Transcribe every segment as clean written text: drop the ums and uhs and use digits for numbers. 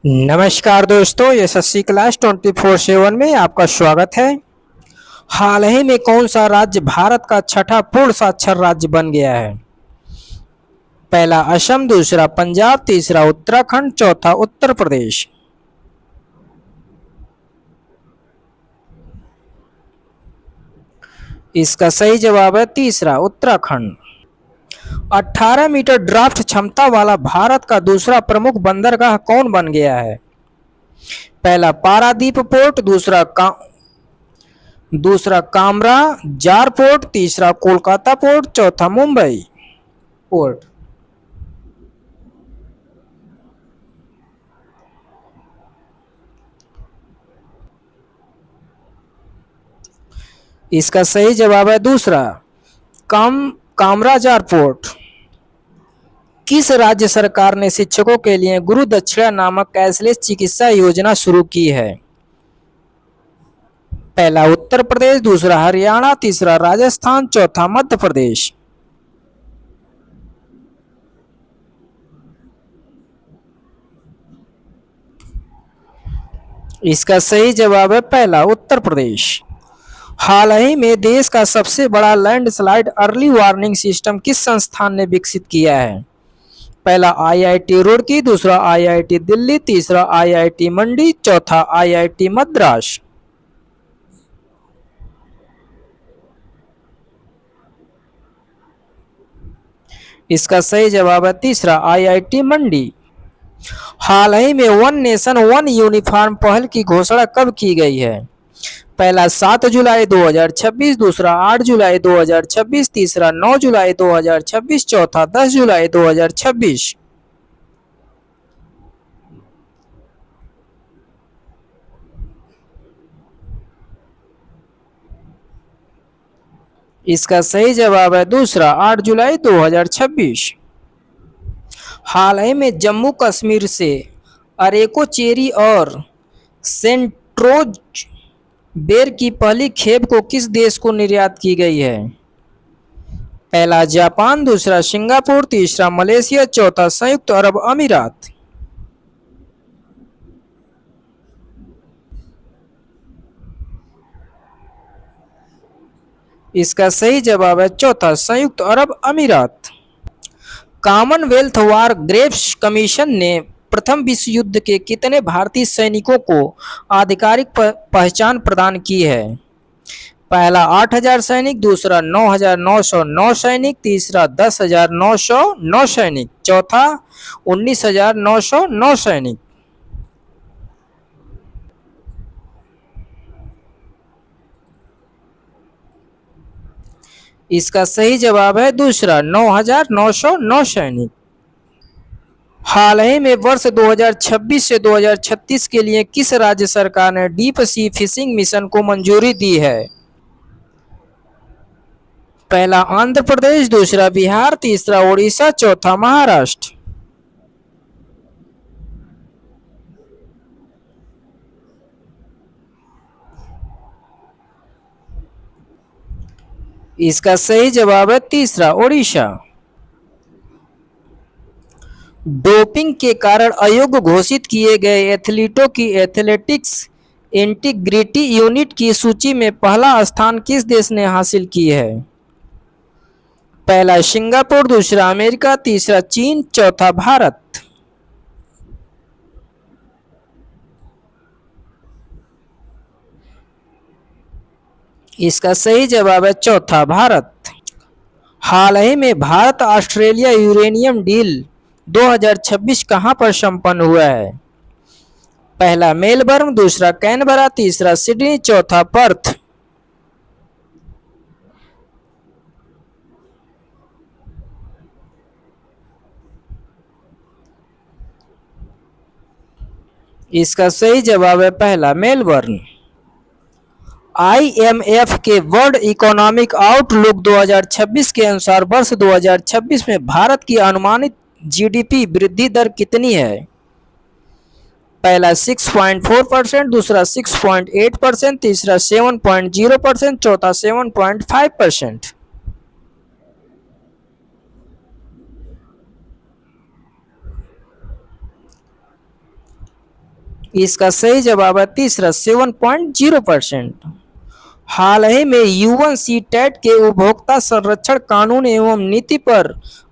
नमस्कार दोस्तों, यशस्वी क्लास 24/7 में आपका स्वागत है। हाल ही में कौन सा राज्य भारत का छठा पूर्ण साक्षर राज्य बन गया है? पहला असम, दूसरा पंजाब, तीसरा उत्तराखंड, चौथा उत्तर प्रदेश। इसका सही जवाब है तीसरा उत्तराखंड। 18 मीटर ड्राफ्ट क्षमता वाला भारत का दूसरा प्रमुख बंदरगाह कौन बन गया है? पहला पारादीप पोर्ट, दूसरा कामरा जार पोर्ट, तीसरा कोलकाता पोर्ट, चौथा मुंबई पोर्ट। इसका सही जवाब है दूसरा कामराजार पोर्ट। किस राज्य सरकार ने शिक्षकों के लिए गुरु दक्षिणा नामक कैशलेस चिकित्सा योजना शुरू की है? पहला उत्तर प्रदेश, दूसरा हरियाणा, तीसरा राजस्थान, चौथा मध्य प्रदेश। इसका सही जवाब है पहला उत्तर प्रदेश। हाल ही में देश का सबसे बड़ा लैंडस्लाइड अर्ली वार्निंग सिस्टम किस संस्थान ने विकसित किया है? पहला आईआईटी रुड़की, दूसरा आईआईटी दिल्ली, तीसरा आईआईटी मंडी, चौथा आईआईटी मद्रास। इसका सही जवाब है तीसरा आईआईटी मंडी। हाल ही में वन नेशन वन यूनिफॉर्म पहल की घोषणा कब की गई है? पहला 7 जुलाई 2026, दूसरा 8 जुलाई 2026, तीसरा 9 जुलाई 2026, चौथा 10 जुलाई 2026। इसका सही जवाब है दूसरा 8 जुलाई 2026। हाल ही में जम्मू कश्मीर से अरेको चेरी और सेंट्रोज बेर की पहली खेप को किस देश को निर्यात की गई है? पहला जापान, दूसरा सिंगापुर, तीसरा मलेशिया, चौथा संयुक्त अरब अमीरात। इसका सही जवाब है चौथा संयुक्त अरब अमीरात। कॉमनवेल्थ वार ग्रेव्स कमीशन ने प्रथम विश्व युद्ध के कितने भारतीय सैनिकों को आधिकारिक पहचान प्रदान की है? पहला 8,000 सैनिक, दूसरा 9,909 सैनिक, तीसरा 10,909 सैनिक, चौथा 19,909 सैनिक। इसका सही जवाब है दूसरा 9,909 सैनिक। हाल ही में वर्ष 2026 से 2036 के लिए किस राज्य सरकार ने डीप सी फिशिंग मिशन को मंजूरी दी है? पहला आंध्र प्रदेश, दूसरा बिहार, तीसरा उड़ीसा, चौथा महाराष्ट्र। इसका सही जवाब है तीसरा उड़ीसा। डोपिंग के कारण अयोग्य घोषित किए गए एथलीटों की एथलेटिक्स इंटीग्रिटी यूनिट की सूची में पहला स्थान किस देश ने हासिल की है? पहला सिंगापुर, दूसरा अमेरिका, तीसरा चीन, चौथा भारत। इसका सही जवाब है चौथा भारत। हाल ही में भारत ऑस्ट्रेलिया यूरेनियम डील 2026 कहां पर संपन्न हुआ है? पहला मेलबर्न, दूसरा कैनबरा, तीसरा सिडनी, चौथा पर्थ। इसका सही जवाब है पहला मेलबर्न। आईएमएफ के वर्ल्ड इकोनॉमिक आउटलुक 2026 के अनुसार वर्ष 2026 में भारत की अनुमानित जीडीपी वृद्धि दर कितनी है? पहला 6.4%, दूसरा 6.8%, तीसरा 7.0%, चौथा 7.5%। इसका सही जवाब है तीसरा 7.0%। हाल ही में यूएनसीटेट के उपभोक्ता संरक्षण कानून एवं नीति पर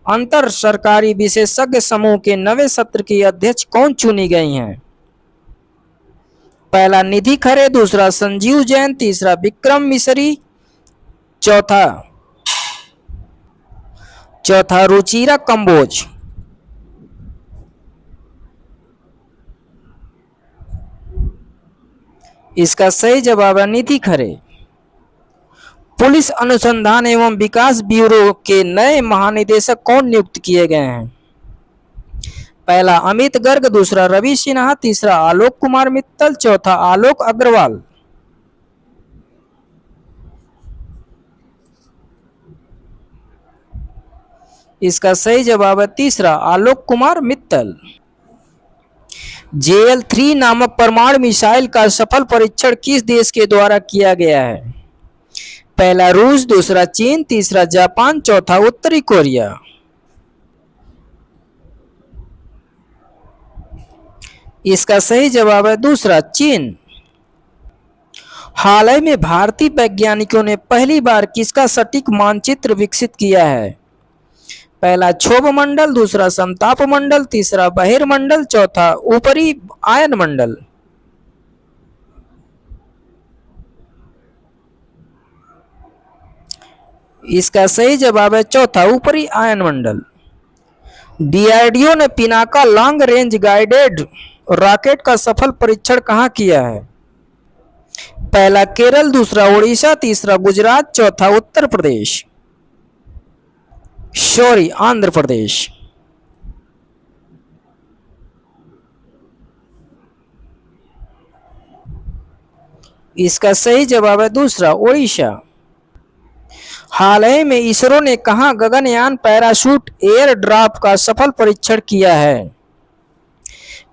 अंतर सरकारी विशेषज्ञ समूह के नवे सत्र की अध्यक्ष कौन चुनी गई हैं? पहला निधि खरे, दूसरा संजीव जैन, तीसरा विक्रम मिश्री, चौथा चौथा रुचिरा कंबोज। इसका सही जवाब है निधि खरे। पुलिस अनुसंधान एवं विकास ब्यूरो के नए महानिदेशक कौन नियुक्त किए गए हैं? पहला अमित गर्ग, दूसरा रवि सिन्हा, तीसरा आलोक कुमार मित्तल, चौथा आलोक अग्रवाल। इसका सही जवाब है तीसरा आलोक कुमार मित्तल। JL-3 नामक परमाणु मिसाइल का सफल परीक्षण किस देश के द्वारा किया गया है? पहला रूस, दूसरा चीन, तीसरा जापान, चौथा उत्तरी कोरिया। इसका सही जवाब है दूसरा चीन। हाल ही में भारतीय वैज्ञानिकों ने पहली बार किसका सटीक मानचित्र विकसित किया है? पहला क्षोभ मंडल, दूसरा समताप मंडल, तीसरा बहिर्मंडल, चौथा ऊपरी आयन मंडल। इसका सही जवाब है चौथा ऊपरी आयन मंडल। DRDO ने Pinaka long range guided rocket का सफल परीक्षण कहां किया है? पहला केरल, दूसरा उड़ीसा, तीसरा गुजरात, चौथा उत्तर प्रदेश, सॉरी आंध्र प्रदेश। इसका सही जवाब है दूसरा उड़ीसा। हाल ही में इसरो ने कहां गगनयान पैराशूट एयर ड्रॉप का सफल परीक्षण किया है?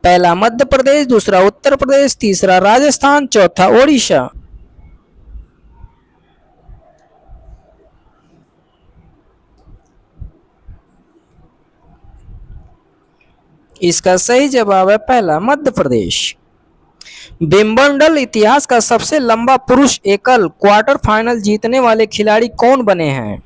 पहला मध्य प्रदेश, दूसरा उत्तर प्रदेश, तीसरा राजस्थान, चौथा ओडिशा। इसका सही जवाब है पहला मध्य प्रदेश। विंबलडन इतिहास का सबसे लंबा पुरुष एकल क्वार्टर फाइनल जीतने वाले खिलाड़ी कौन बने हैं?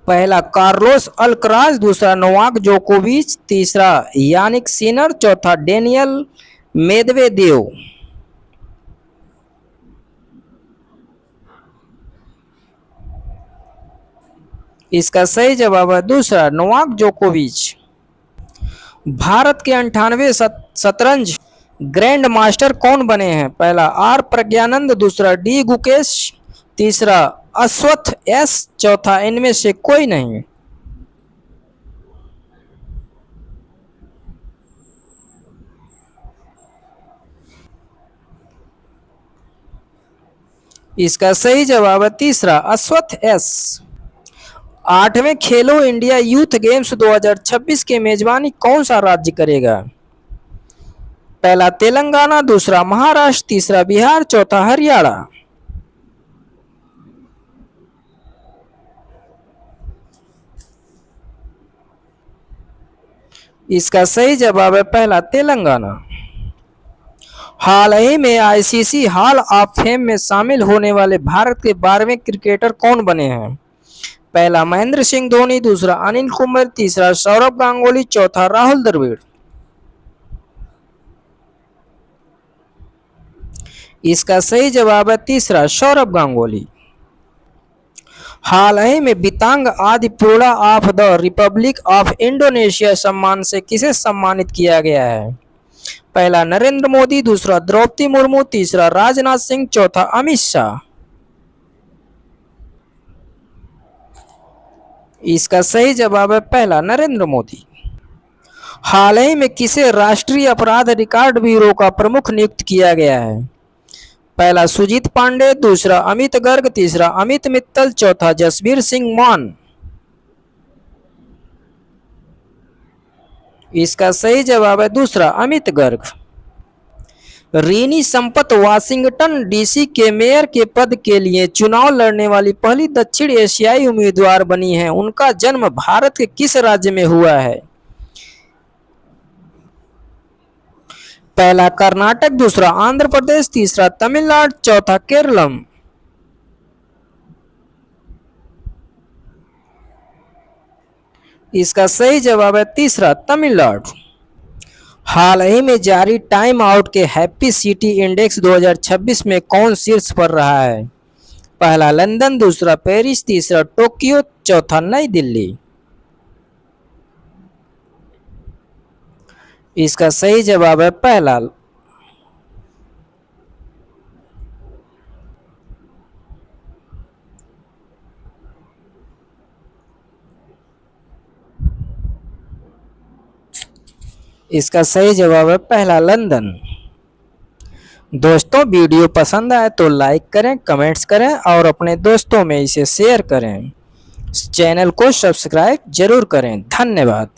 पहला कार्लोस अल्कराज, दूसरा नोवाक जोकोविच, तीसरा यानिक सिनर, चौथा डेनियल मेदवेदेव। इसका सही जवाब है दूसरा नोवाक जोकोविच। भारत के 98 शतरंज ग्रैंड मास्टर कौन बने हैं? पहला आर प्रज्ञानंद, दूसरा डी गुकेश, तीसरा अश्वत्थ एस, चौथा इनमें से कोई नहीं। इसका सही जवाब है तीसरा अश्वत्थ एस। 8वें खेलो इंडिया यूथ गेम्स 2026 की मेजबानी कौन सा राज्य करेगा? पहला तेलंगाना, दूसरा महाराष्ट्र, तीसरा बिहार, चौथा हरियाणा। इसका सही जवाब है पहला तेलंगाना। हाल ही में ICC हॉल ऑफ फेम में शामिल होने वाले भारत के 12वें क्रिकेटर कौन बने हैं? पहला महेंद्र सिंह धोनी, दूसरा अनिल कुंबले, तीसरा सौरव गांगुली, चौथा राहुल द्रविड़। इसका सही जवाब है तीसरा सौरव गांगुली। हाल ही में Bintang Adipurna of the Republic of Indonesia सम्मान से किसे सम्मानित किया गया है? पहला नरेंद्र मोदी, दूसरा द्रौपदी मुर्मू, तीसरा राजनाथ सिंह, चौथा अमित शाह। इसका सही जवाब है पहला नरेंद्र मोदी। हाल ही में किसे राष्ट्रीय अपराध रिकॉर्ड ब्यूरो का प्रमुख नियुक्त किया गया है? पहला सुजीत पांडे, दूसरा अमित गर्ग, तीसरा अमित मित्तल, चौथा जसबीर सिंह मान। इसका सही जवाब है दूसरा अमित गर्ग। रीनी संपत वाशिंगटन DC के मेयर के पद के लिए चुनाव लड़ने वाली पहली दक्षिण एशियाई उम्मीदवार बनी हैं। उनका जन्म भारत के किस राज्य में हुआ है? पहला कर्नाटक, दूसरा आंध्र प्रदेश, तीसरा तमिलनाडु, चौथा केरलम। इसका सही जवाब है तीसरा तमिलनाडु। हाल ही में जारी टाइम आउट के हैप्पी सिटी इंडेक्स 2026 में कौन शीर्ष पर रहा है? पहला लंदन, दूसरा पेरिस, तीसरा टोक्यो, चौथा नई दिल्ली। इसका सही जवाब है पहला। इसका सही जवाब है पहला लंदन। दोस्तों, वीडियो पसंद आए तो लाइक करें, कमेंट्स करें और अपने दोस्तों में इसे शेयर करें। चैनल को सब्सक्राइब जरूर करें। धन्यवाद।